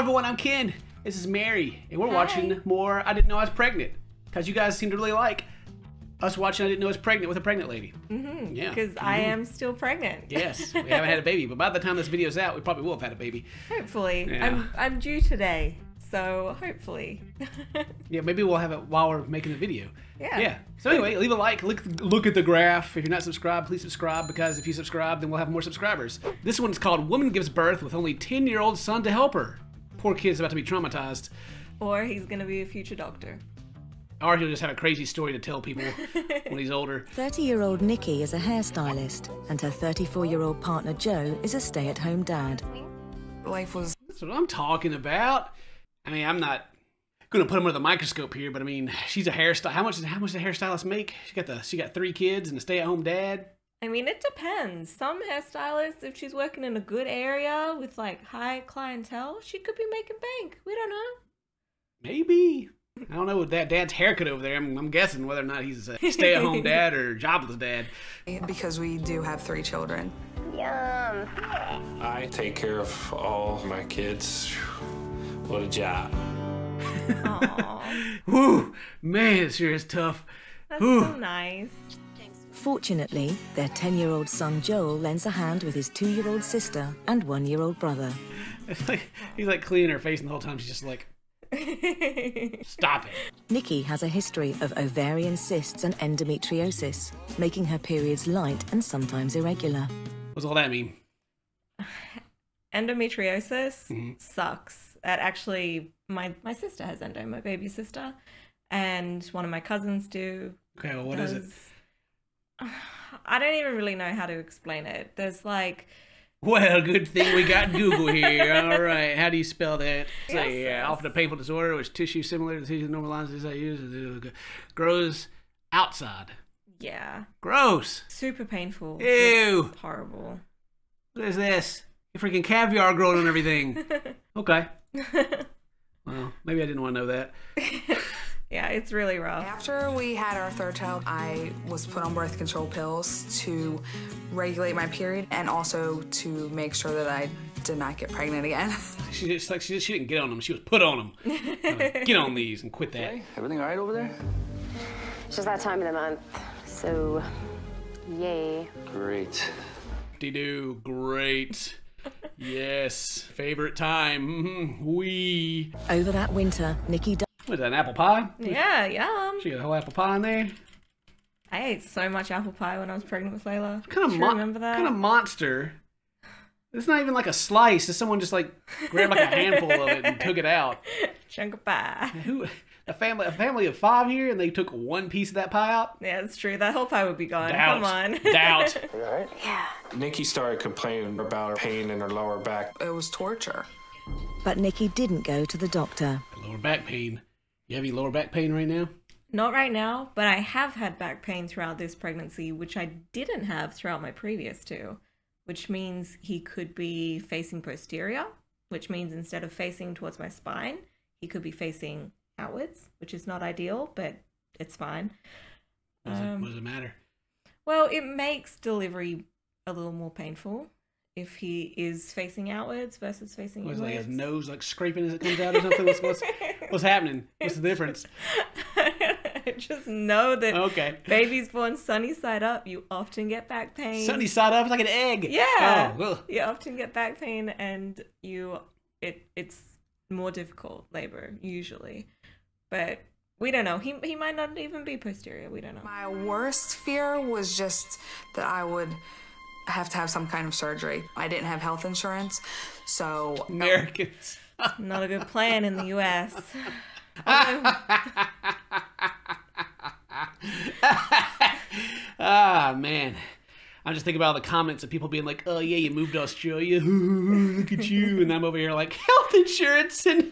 everyone, I'm Ken. This is Mary, and we're watching more I Didn't Know I Was Pregnant. Because you guys seem to really like us watching I Didn't Know I Was Pregnant with a pregnant lady. Mm-hmm. Yeah. Because I am still pregnant. Yes, we haven't had a baby, but by the time this video's out, we probably will have had a baby. Hopefully. Yeah. I'm due today, so hopefully. Yeah, maybe we'll have it while we're making the video. Yeah. Yeah. So anyway, leave a like, look at the graph. If you're not subscribed, please subscribe, because if you subscribe, then we'll have more subscribers. This one's called Woman Gives Birth with Only 10-Year-Old Son to Help Her. Poor kid's about to be traumatized. Or he's going to be a future doctor. Or he'll just have a crazy story to tell people when he's older. 30-year-old Nikki is a hairstylist, and her 34-year-old partner Joe is a stay-at-home dad. Life was... That's what I'm talking about. I mean, I'm not gonna put him under the microscope here, but I mean, she's a hairstylist. How much does a hairstylist make? She got 3 kids and a stay-at-home dad. I mean, it depends. Some hairstylists, if she's working in a good area with like high clientele, she could be making bank. We don't know. Maybe. I don't know what that dad's haircut over there. I'm guessing whether or not he's a stay-at-home dad or jobless dad. Because we do have 3 children. Yum. I take care of all my kids. What a job. Aww. Whew, man, it sure is tough. That's Whew. so nice. Fortunately, their 10-year-old son Joel lends a hand with his 2-year-old sister and 1-year-old brother. It's like he's like cleaning her face, and the whole time she's just like, stop it. Nikki has a history of ovarian cysts and endometriosis, making her periods light and sometimes irregular. What's all that mean? Endometriosis sucks. That actually, my sister has endo, my baby sister, and one of my cousins do. Okay, well, what is it? I don't even really know how to explain it. There's like... Well, good thing we got Google here. All right, how do you spell that? Say, Yes. often a painful disorder, which tissue similar to tissue normalizes I use, grows outside. Yeah. Gross. Super painful. Ew. It's horrible. What is this? Your freaking caviar growing on everything. Okay. Well, maybe I didn't want to know that. Yeah, it's really rough. After we had our 3rd child, I was put on birth control pills to regulate my period and also to make sure that I did not get pregnant again. She didn't get on them. She was put on them. Get on these and quit that. Hey, everything all right over there? It's just that time of the month, so yay. Great. Do great. Yes, favorite time. Wee. Over that winter, Nikki What is that, an apple pie? Yeah, yum. She got a whole apple pie in there. I ate so much apple pie when I was pregnant with Layla. What kind of remember that? kind of monster? It's not even like a slice. It's someone just like grabbed like a handful of it and took it out. Chunk of pie. Who? A family of 5 here, and they took 1 piece of that pie out? Yeah, it's true. That whole pie would be gone. Doubt. Come on. Doubt. You all right? Yeah. Nikki started complaining about pain in her lower back. It was torture. But Nikki didn't go to the doctor. Lower back pain. You have any lower back pain right now? Not right now, but I have had back pain throughout this pregnancy, which I didn't have throughout my previous 2, which means he could be facing posterior, which means instead of facing towards my spine, he could be facing outwards, which is not ideal, but it's fine. What does it matter? Well, it makes delivery a little more painful if he is facing outwards versus facing Was inwards. like his nose like scraping as it comes out or something? What's happening? What's the difference? I just know that Okay. babies born sunny side up, you often get back pain. Sunny side up, it's like an egg. Yeah. Oh, ugh. You often get back pain, and it's more difficult labor usually. But we don't know. He might not even be posterior. We don't know. My worst fear was just that I would have to have some kind of surgery. I didn't have health insurance, so... Americans. Not a good plan in the U.S. Ah, man. I'm just thinking about all the comments of people being like, oh, yeah, you moved to Australia. Look at you. And I'm over here like, health insurance. And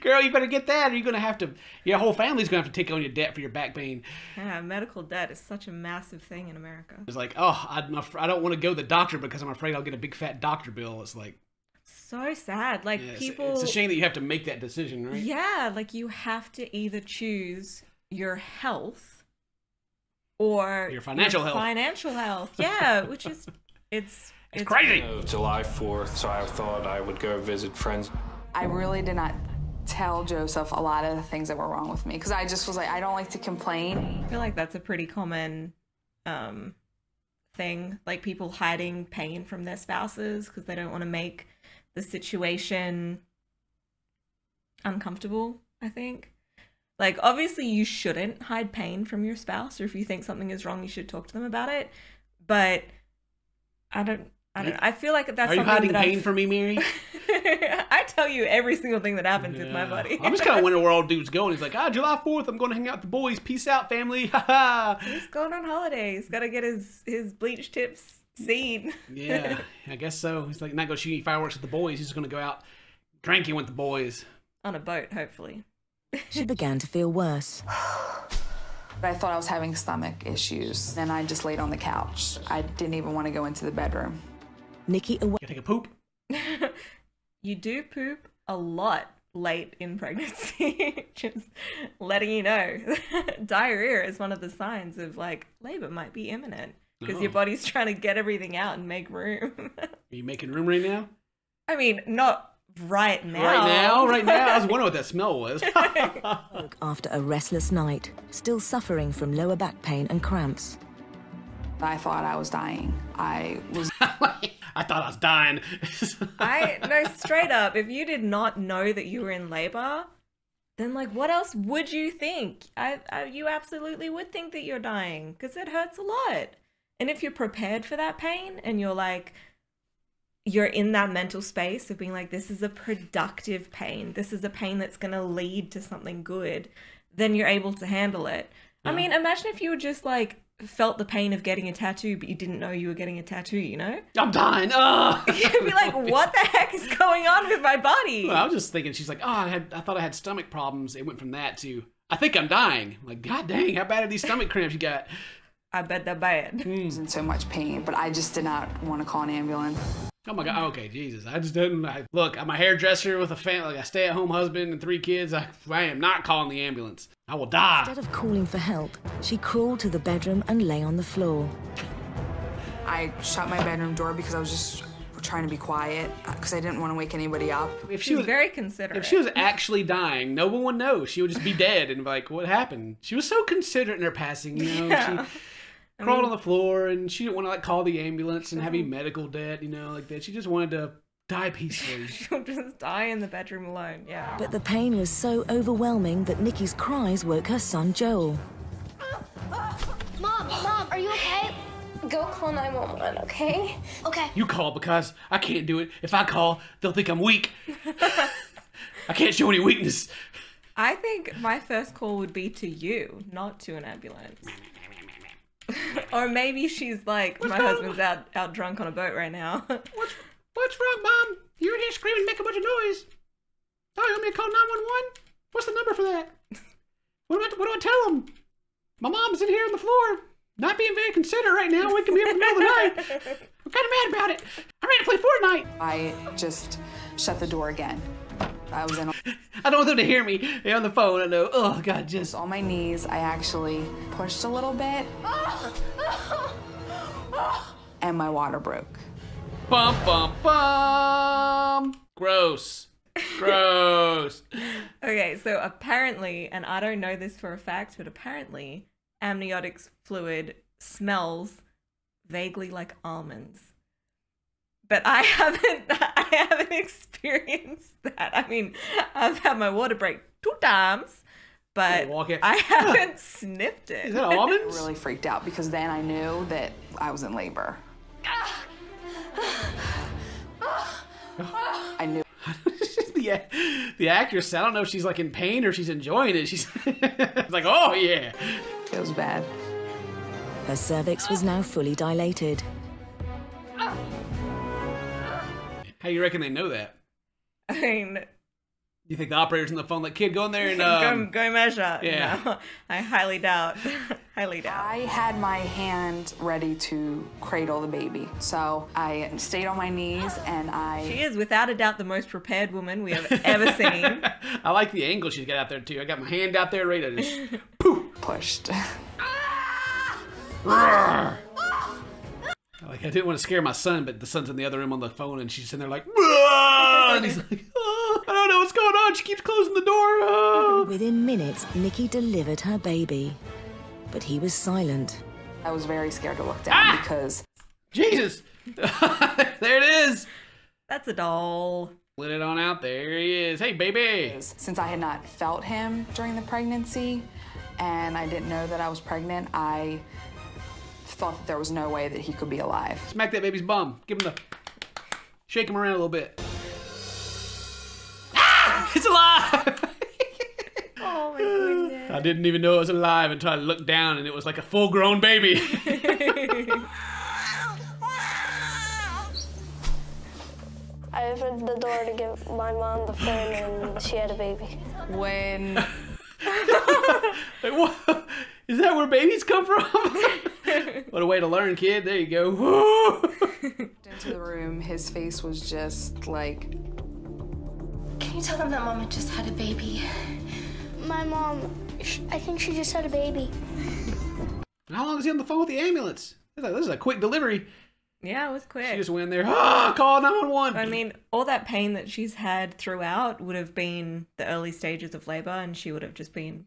girl, you better get that, or you're going to have to, your whole family's going to have to take on your debt for your back pain. Yeah, medical debt is such a massive thing in America. It's like, oh, I don't want to go to the doctor because I'm afraid I'll get a big fat doctor bill. It's like, So sad. Like yeah, people... It's a shame that you have to make that decision, right? Yeah, like you have to either choose your health or Your financial health. Financial health, yeah, which is it's crazy. July 4th, so I thought I would go visit friends. I really did not tell Joseph a lot of the things that were wrong with me because I just was like, I don't like to complain. I feel like that's a pretty common thing, like people hiding pain from their spouses because they don't want to make the situation uncomfortable, I think. Like, obviously you shouldn't hide pain from your spouse, or if you think something is wrong, you should talk to them about it. But I feel like that's. Are you hiding pain from me, Mary? I tell you every single thing that happens with my buddy. I'm just kind of wondering where old dude's going. He's like, July 4th, I'm going to hang out with the boys. Peace out, family. Ha ha. He's going on holiday. He's got to get his bleach tips seen. Yeah, I guess so. He's like not going to shoot any fireworks with the boys. He's just going to go out drinking with the boys. On a boat, hopefully. She began to feel worse. But I thought I was having stomach issues, and I just laid on the couch. I didn't even want to go into the bedroom. Nikki You take a poop? You do poop a lot late in pregnancy. Just letting you know. Diarrhea is one of the signs of like labor might be imminent because your body's trying to get everything out and make room. Are you making room right now? I mean, not right now. Right now? I was wondering what that smell was. after a restless night, still suffering from lower back pain and cramps. I thought I was dying. I thought I was dying. No, straight up, if you did not know that you were in labor, then like what else would you think? You absolutely would think that you're dying because it hurts a lot. And if you're prepared for that pain and you're in that mental space of being like, this is a productive pain, this is a pain that's going to lead to something good, then you're able to handle it. Yeah. I mean, imagine if you were just like felt the pain of getting a tattoo, but you didn't know you were getting a tattoo, you know? I'm dying. You'd be like, what the heck is going on with my body? Well, I was just thinking, she's like, I thought I had stomach problems. It went from that to, I think I'm dying. I'm like, God dang, how bad are these stomach cramps you got? I bet they're bad. I was in so much pain, but I just did not want to call an ambulance. Oh my God, okay, Jesus. I just didn't, look, I'm a hairdresser with a family, like a stay-at-home husband and 3 kids. I am not calling the ambulance. I will die. Instead of calling for help, she crawled to the bedroom and lay on the floor. I shut my bedroom door because I was just trying to be quiet because I didn't want to wake anybody up. If she was very considerate. If she was actually dying, no one would know. She would just be dead and be like, what happened? She was so considerate in her passing, you know? Yeah. She crawled on the floor and she didn't want to like call the ambulance and have any medical debt, you know, like that. She just wanted to die peacefully. She'll just die in the bedroom alone, yeah. But the pain was so overwhelming that Nikki's cries woke her son Joel. Mom, are you okay? Go call 911, okay? Okay. You call because I can't do it. If I call, they'll think I'm weak. I can't show any weakness. I think my first call would be to you, not to an ambulance. Or maybe she's like, my husband's out drunk on a boat right now. What's wrong, Mom? You're in here screaming, make a bunch of noise. Oh, you want me to call 911? What's the number for that? What do I tell them? My mom's in here on the floor, not being very considerate right now. Waking me up in the middle of the night. I'm kind of mad about it. I'm ready to play Fortnite. I just shut the door again. I was in. I don't want them to hear me. They're on the phone. I know. Oh God, just on my knees. I actually pushed a little bit, and my water broke. Bum bum bum. Gross. Gross. Okay, so apparently, and I don't know this for a fact, but apparently, amniotic fluid smells vaguely like almonds. But I haven't experienced that. I mean, I've had my water break 2 times, but I haven't sniffed it. Is that almonds? I really freaked out because then I knew that I was in labor. I knew. the actress, I don't know if she's like in pain or she's enjoying it. She's like, oh yeah. It was bad. Her cervix was now fully dilated. How you reckon they know that? I mean, you think the operator's on the phone like, kid, go in there and go measure? Yeah. No, I highly doubt. Highly doubt. I had my hand ready to cradle the baby, so I stayed on my knees and She is without a doubt the most prepared woman we have ever seen. I like the angle she's got out there too. I got my hand out there ready to just poof. Pushed. Like, I didn't want to scare my son, but the son's in the other room on the phone, and she's sitting there like, and he's like, oh, I don't She keeps closing the door. Oh. Within minutes, Nikki delivered her baby. But he was silent. I was very scared to look down because... Jesus. There it is. That's a doll. Let it on out. There he is. Hey, baby. Since I had not felt him during the pregnancy and I didn't know that I was pregnant, I thought that there was no way that he could be alive. Smack that baby's bum. Give him the... Shake him around a little bit. Ah! It's alive! Oh my goodness. I didn't even know it was alive until I looked down and it was like a full-grown baby. I opened the door to give my mom the phone and she had a baby. When... Like, what? Is that where babies come from? What a way to learn, kid. There you go. into the room, his face was just like... Can you tell them that Mama just had a baby? My mom, I think she just had a baby. How long is he on the phone with the ambulance? This is a quick delivery. Yeah, it was quick. She just went in there, call 911. I mean, all that pain that she's had throughout would have been the early stages of labor, and she would have just been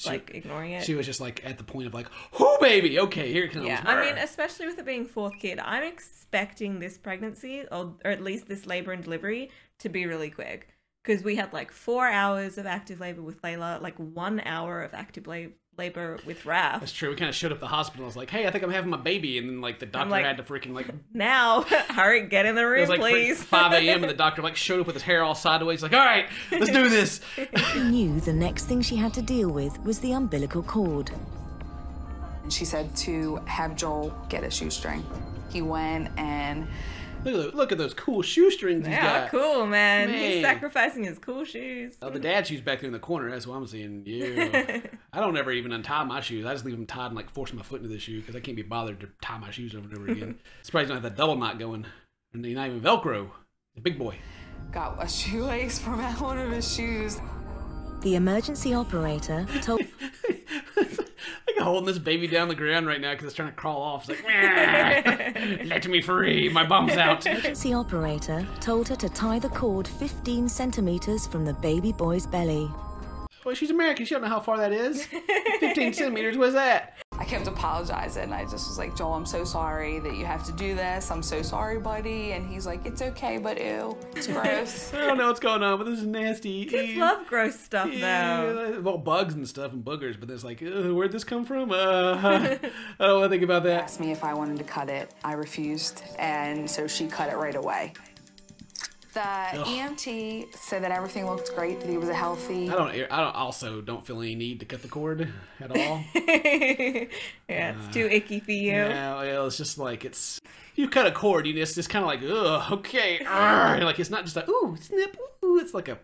like ignoring it. She was just like at the point of like, oh baby, okay, here it comes. Yeah, I mean, especially with it being fourth kid, I'm expecting this pregnancy, or at least this labor and delivery, to be really quick. Because we had like 4 hours of active labor with Layla, like 1 hour of active labor with Raph. That's true. We kind of showed up at the hospital. I was like, hey, I think I'm having my baby. And then like the doctor had to freaking like... Now, hurry, get in the room, it was like please. 5 a.m. and the doctor like showed up with his hair all sideways. He's like, all right, let's do this. She knew the next thing she had to deal with was the umbilical cord. She said to have Joel get a shoestring. He went and... Look at those cool shoestrings he's got. Yeah, cool, man. He's sacrificing his cool shoes. Oh, the dad shoes back there in the corner. That's what I'm seeing. Yeah. I don't ever even untie my shoes. I just leave them tied and like force my foot into the shoe because I can't be bothered to tie my shoes over and over again. Surprised you don't have that double knot going. And you're not even Velcro. The big boy. Got a shoelace from one of his shoes. The emergency operator told... I'm holding this baby down the ground right now because it's trying to crawl off. It's like, let me free. My bum's out. The emergency operator told her to tie the cord 15 centimeters from the baby boy's belly. Well, she's American. She don't know how far that is. 15 centimeters. What's that? I kept apologizing. I just was like, Joel, I'm so sorry that you have to do this. I'm so sorry, buddy. And he's like, it's okay, but ew, it's gross. I don't know what's going on, but this is nasty. Kids love gross stuff, though. Well, bugs and stuff and boogers, but it's like, where'd this come from? I don't want to think about that. Asked me if I wanted to cut it. I refused, and so she cut it right away. The EMT said that everything looked great, that he was a healthy... I also don't feel any need to cut the cord at all. Yeah, it's too icky for you. Yeah, well, it's just like, you cut a cord, it's kind of like, ugh, okay, like it's not just a, ooh, snip, ooh, it's like a,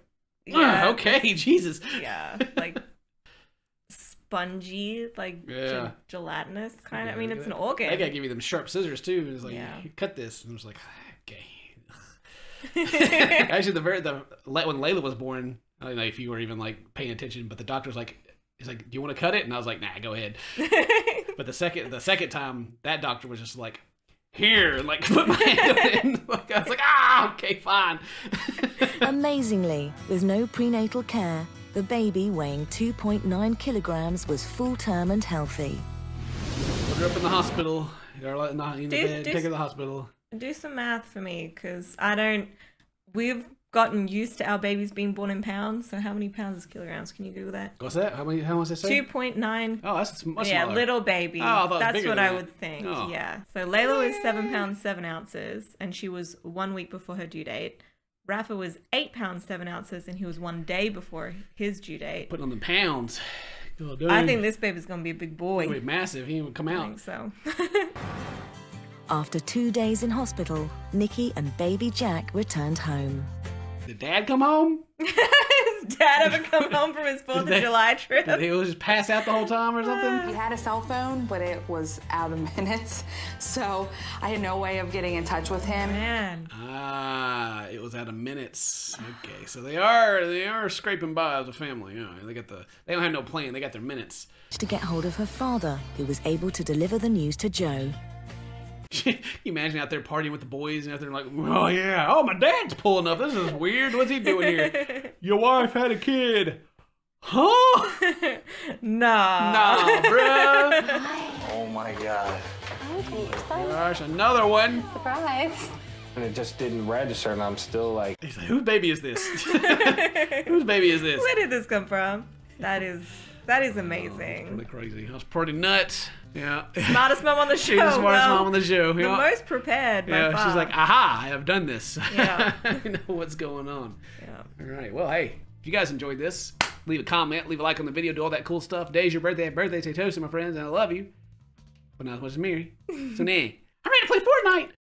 okay, Jesus. Yeah, like spongy, like gelatinous kind of, I mean, it's an organ. I gotta give you them sharp scissors too. It's like, you cut this, and I was like, okay. Actually, when Layla was born, I don't know if you were even like paying attention, but the doctor's like, he's like, do you want to cut it? And I was like, nah, go ahead. But the second time, that doctor was just like, here, and like put my hand in. Like, I was like, okay, fine. Amazingly, with no prenatal care, the baby weighing 2.9 kilograms was full term and healthy. Put her up in the hospital. In the bed, take her to the hospital. Do some math for me, because we've gotten used to our babies being born in pounds, so how many pounds is kilograms? Can you Google that? What's that? How much did it say? 2.9. Oh, that's much yeah, smaller. Little baby. Oh, that's what I would that. think. Oh. Yeah. So Layla was 7 pounds 7 ounces, and she was 1 week before her due date. Rafa was 8 pounds 7 ounces, and he was 1 day before his due date. Putting on the pounds. Oh, I think this baby's gonna be a big boy. He'll be massive. He would come out. I think so. After 2 days in hospital, Nikki and baby Jack returned home. Did Dad come home? His dad ever come home from his 4th of July trip? Did he just pass out the whole time or something? He had a cell phone, but it was out of minutes, so I had no way of getting in touch with him. Man. It was out of minutes. Okay, so they are scraping by as a family. You know, they don't have no plan. They got their minutes. To get hold of her father, who was able to deliver the news to Joe. Can you imagine out there partying with the boys and out there like, oh yeah, oh my dad's pulling up. This is weird. What's he doing here? your wife had a kid. Huh? Nah, bruh. Oh my God. Gosh, another one. Surprise. And it just didn't register, and I'm still like, He's like, whose baby is this? Whose baby is this? Where did this come from? That is amazing. Pretty crazy. That's pretty nuts. Yeah. Smartest mom on the show. She's the smartest well, mom on the show. The Yeah. most prepared by far. She's like, aha, I have done this. Yeah. I know what's going on. Yeah. All right. Well, hey, if you guys enjoyed this, leave a comment, leave a like on the video, do all that cool stuff. Today's your birthday. Happy birthday, say toast to my friends, and I love you. But not as much as Mary. So, nah. I'm ready to play Fortnite.